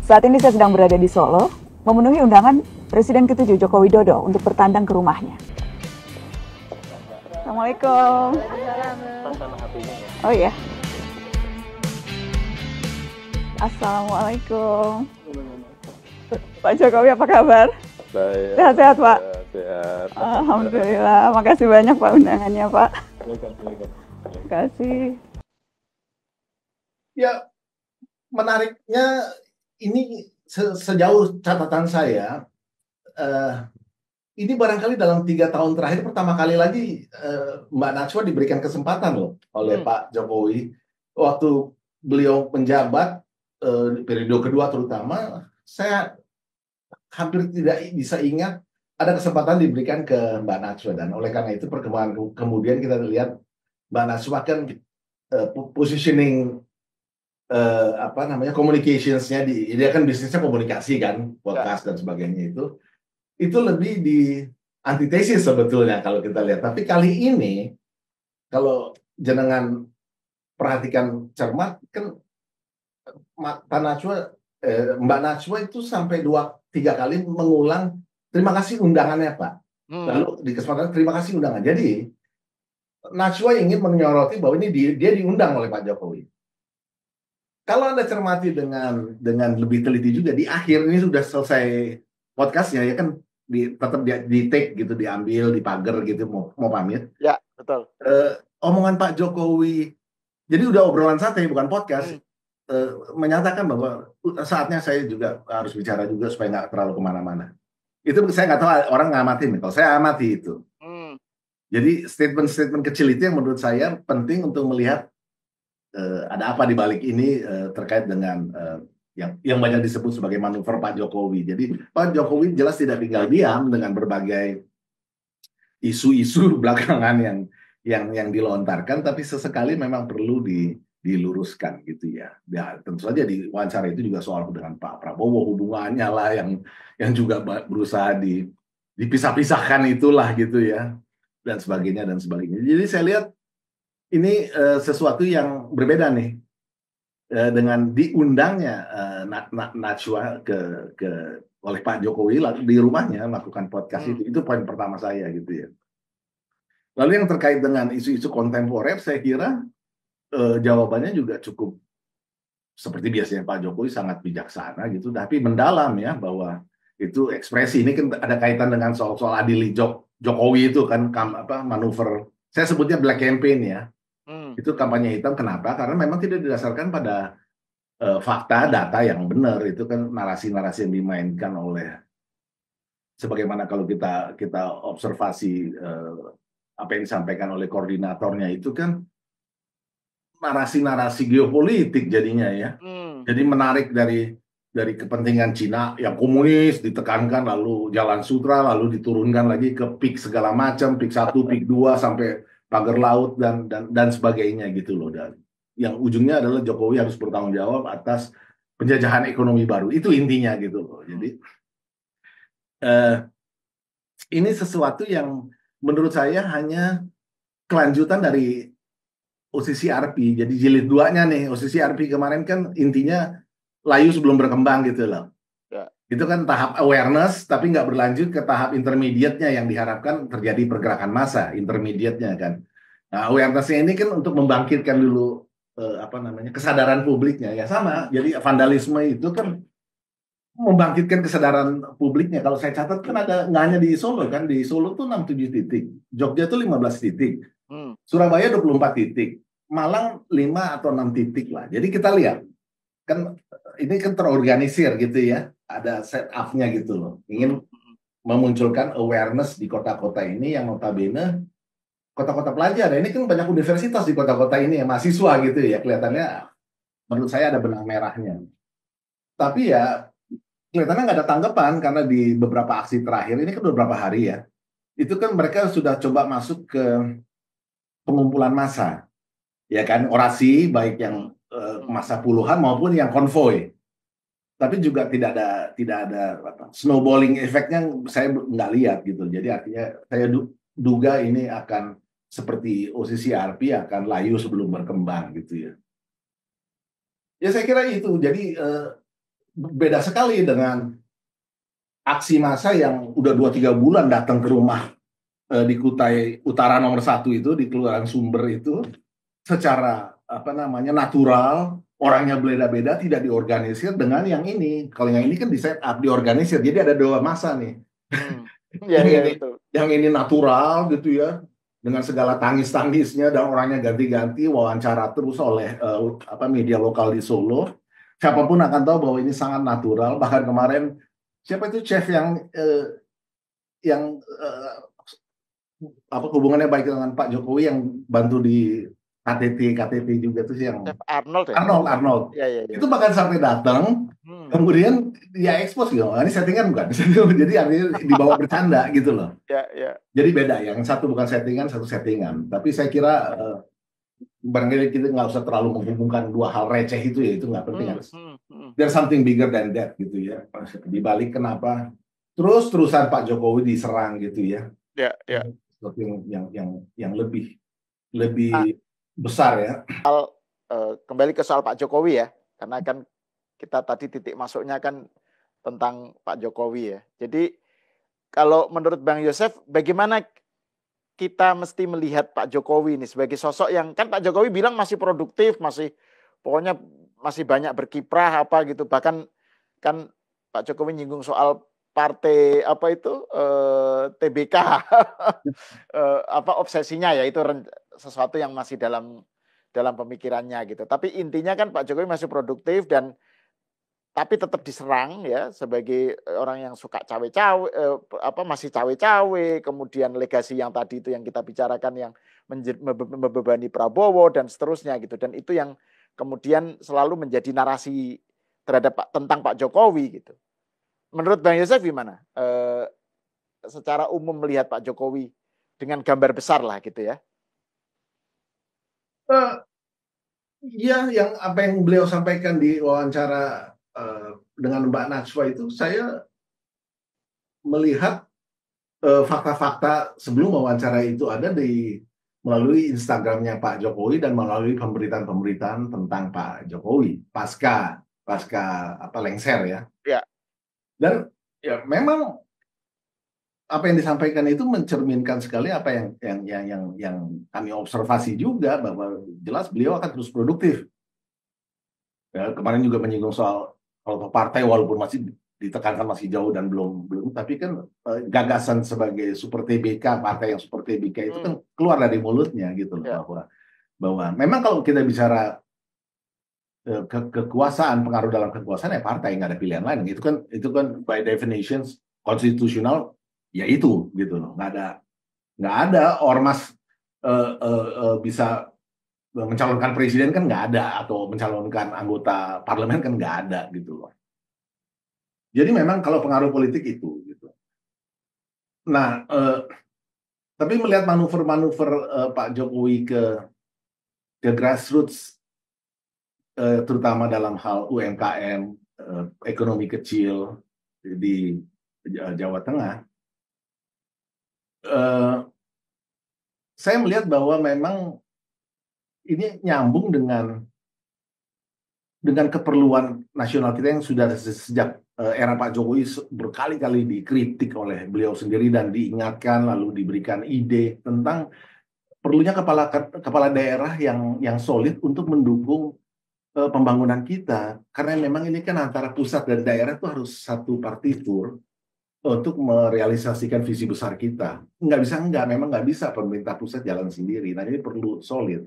Saat ini saya sedang berada di Solo, memenuhi undangan Presiden ke-7 Joko Widodo untuk bertandang ke rumahnya. Assalamualaikum. Oh iya. Assalamualaikum. Pak Jokowi, apa kabar? Sehat-sehat, Pak? Sehat. Alhamdulillah. Makasih banyak, Pak, undangannya, Pak. Terima kasih. Ya, menariknya ini sejauh catatan saya, ini barangkali dalam 3 tahun terakhir pertama kali lagi Mbak Najwa diberikan kesempatan loh oleh Pak Jokowi waktu beliau menjabat periode kedua terutama. Saya hampir tidak bisa ingat ada kesempatan diberikan ke Mbak Najwa, dan oleh karena itu perkembangan kemudian kita lihat Mbak Najwa kan positioning communications-nya dia kan bisnisnya komunikasi kan, podcast dan sebagainya, itu lebih di antitesis sebetulnya kalau kita lihat. Tapi kali ini kalau jenengan perhatikan cermat kan Mbak Najwa itu sampai 2-3 kali mengulang terima kasih undangannya, Pak. Lalu di kesempatan terima kasih undangan. Jadi Najwa ingin menyoroti bahwa ini dia diundang oleh Pak Jokowi. Kalau Anda cermati dengan lebih teliti juga, di akhir ini sudah selesai podcastnya ya kan, tetap di take gitu, diambil, dipager gitu, mau pamit. Ya, betul. Omongan Pak Jokowi, jadi udah obrolan santai bukan podcast, menyatakan bahwa saatnya saya juga harus bicara juga supaya nggak terlalu kemana-mana. Itu saya nggak tahu orang ngamatin, kalau saya amati itu. Jadi statement-statement kecil itu yang menurut saya penting untuk melihat ada apa di balik ini terkait dengan yang banyak disebut sebagai manuver Pak Jokowi. Jadi Pak Jokowi jelas tidak tinggal diam dengan berbagai isu-isu belakangan yang dilontarkan, tapi sesekali memang perlu diluruskan gitu ya. Ya tentu saja di wawancara itu juga soal dengan Pak Prabowo hubungannya lah yang juga berusaha dipisah-pisahkan itulah gitu ya, dan sebagainya dan sebagainya. Jadi saya lihat ini sesuatu yang berbeda nih dengan diundangnya Najwa oleh Pak Jokowi di rumahnya melakukan podcast itu poin pertama saya gitu ya. Lalu yang terkait dengan isu-isu kontemporer, saya kira jawabannya juga cukup seperti biasanya Pak Jokowi, sangat bijaksana gitu, tapi mendalam ya, bahwa itu ekspresi ini kan ada kaitan dengan soal adili Jokowi itu kan manuver, saya sebutnya black campaign ya. Itu kampanye hitam. Kenapa? Karena memang tidak didasarkan pada fakta, data yang benar. Itu kan narasi-narasi yang dimainkan oleh, sebagaimana kalau kita observasi apa yang disampaikan oleh koordinatornya itu kan narasi-narasi geopolitik jadinya ya. Jadi menarik dari kepentingan Cina yang komunis ditekankan, lalu Jalan Sutra, lalu diturunkan lagi ke PIK segala macam, PIK 1, PIK 2 sampai pagar laut dan sebagainya gitu loh, dan yang ujungnya adalah Jokowi harus bertanggung jawab atas penjajahan ekonomi baru, itu intinya gitu loh. Jadi ini sesuatu yang menurut saya hanya kelanjutan dari OCCRP. Jadi jilid 2-nya nih, OCCRP kemarin kan intinya layu sebelum berkembang gitu loh. Itu kan tahap awareness, tapi nggak berlanjut ke tahap intermediate-nya yang diharapkan terjadi pergerakan massa, intermediate-nya kan. Nah, awareness-nya ini kan untuk membangkitkan dulu kesadaran publiknya ya, sama. Jadi vandalisme itu kan membangkitkan kesadaran publiknya. Kalau saya catat kan ada, nggak hanya di Solo kan, di Solo tuh 6-7 titik, Jogja tuh 15 titik, Surabaya 24 titik, Malang 5 atau 6 titik lah. Jadi kita lihat kan ini kan terorganisir gitu ya, ada set up-nya gitu loh, ingin memunculkan awareness di kota-kota ini yang notabene kota-kota pelajar. Ini kan banyak universitas di kota-kota ini ya, mahasiswa gitu ya, kelihatannya menurut saya ada benang merahnya. Tapi ya kelihatannya nggak ada tanggapan, karena di beberapa aksi terakhir ini kan beberapa hari ya, itu kan mereka sudah coba masuk ke pengumpulan massa, ya kan, orasi baik yang massa puluhan maupun yang konvoy. Tapi juga tidak ada snowballing efeknya, saya nggak lihat gitu. Jadi artinya saya duga ini akan seperti OCCRP, akan layu sebelum berkembang gitu ya. Ya saya kira itu. Jadi beda sekali dengan aksi massa yang udah 2-3 bulan datang ke rumah di Kutai Utara nomor 1 itu, di Kelurahan Sumber itu, secara apa namanya natural, orangnya beda-beda, tidak diorganisir. Dengan yang ini, kalau yang ini kan di set up, diorganisir, jadi ada 2 masa nih. Ya, yang ya, ini betul. yang ini natural gitu ya, dengan segala tangis-tangisnya, dan orangnya ganti-ganti, wawancara terus oleh media lokal di Solo. Siapapun akan tahu bahwa ini sangat natural. Bahkan kemarin siapa itu chef yang hubungannya baik dengan Pak Jokowi yang bantu di KTT juga tuh yang Chef Arnold ya? Arnold. Ya, ya, ya. Itu bahkan sampai datang, kemudian dia expose gitu. Ini settingan bukan? Jadi artinya dibawa bercanda gitu loh. Ya, ya. Jadi beda, yang satu bukan settingan, satu settingan. Tapi saya kira barangkali kita nggak usah terlalu menghubungkan 2 hal receh itu ya, itu nggak penting. There's something bigger than that gitu ya. Di balik kenapa terus-terusan Pak Jokowi diserang gitu ya. Ya, ya. Sesuatu yang lebih besar ya. Kembali ke soal Pak Jokowi ya, karena kan kita tadi titik masuknya kan tentang Pak Jokowi ya. Jadi kalau menurut Bang Yosef, bagaimana kita mesti melihat Pak Jokowi ini sebagai sosok yang kan Pak Jokowi bilang masih produktif, pokoknya masih banyak berkiprah apa gitu. Bahkan kan Pak Jokowi nyinggung soal partai apa itu TBK obsesinya ya, itu sesuatu yang masih dalam pemikirannya gitu. Tapi intinya kan Pak Jokowi masih produktif tapi tetap diserang ya sebagai orang yang suka cawe-cawe, masih cawe-cawe, kemudian legasi yang tadi itu yang kita bicarakan yang membebani Prabowo dan seterusnya gitu. Dan itu yang kemudian selalu menjadi narasi tentang Pak Jokowi gitu. Menurut Bang Yosef gimana? Secara umum melihat Pak Jokowi dengan gambar besar lah gitu ya. Ya, yang apa yang beliau sampaikan di wawancara dengan Mbak Najwa itu, saya melihat fakta-fakta sebelum wawancara itu ada melalui Instagramnya Pak Jokowi dan melalui pemberitaan-pemberitaan tentang Pak Jokowi pasca lengser ya. Ya. Dan ya memang apa yang disampaikan itu mencerminkan sekali apa yang kami observasi juga, bahwa jelas beliau akan terus produktif. Ya, kemarin juga menyinggung soal kalau partai walaupun masih ditekankan masih jauh dan belum, tapi kan gagasan sebagai super TBK, partai yang super TBK itu kan keluar dari mulutnya gitu loh, bahwa memang kalau kita bicara kekuasaan, pengaruh dalam kekuasaan ya partai, nggak ada pilihan lain. Itu kan by definition konstitusional ya itu gitu loh. Nggak ada ormas bisa mencalonkan presiden kan nggak ada, atau mencalonkan anggota parlemen kan nggak ada gitu loh. Jadi memang kalau pengaruh politik itu gitu. Nah, tapi melihat manuver-manuver Pak Jokowi ke grassroots, terutama dalam hal UMKM, ekonomi kecil di Jawa Tengah, saya melihat bahwa memang ini nyambung dengan keperluan nasional kita yang sudah sejak era Pak Jokowi berkali-kali dikritik oleh beliau sendiri dan diingatkan, lalu diberikan ide tentang perlunya kepala daerah yang solid untuk mendukung pembangunan kita. Karena memang ini kan antara pusat dan daerah itu harus satu partitur untuk merealisasikan visi besar kita. Memang nggak bisa pemerintah pusat jalan sendiri. Nah, ini perlu solid.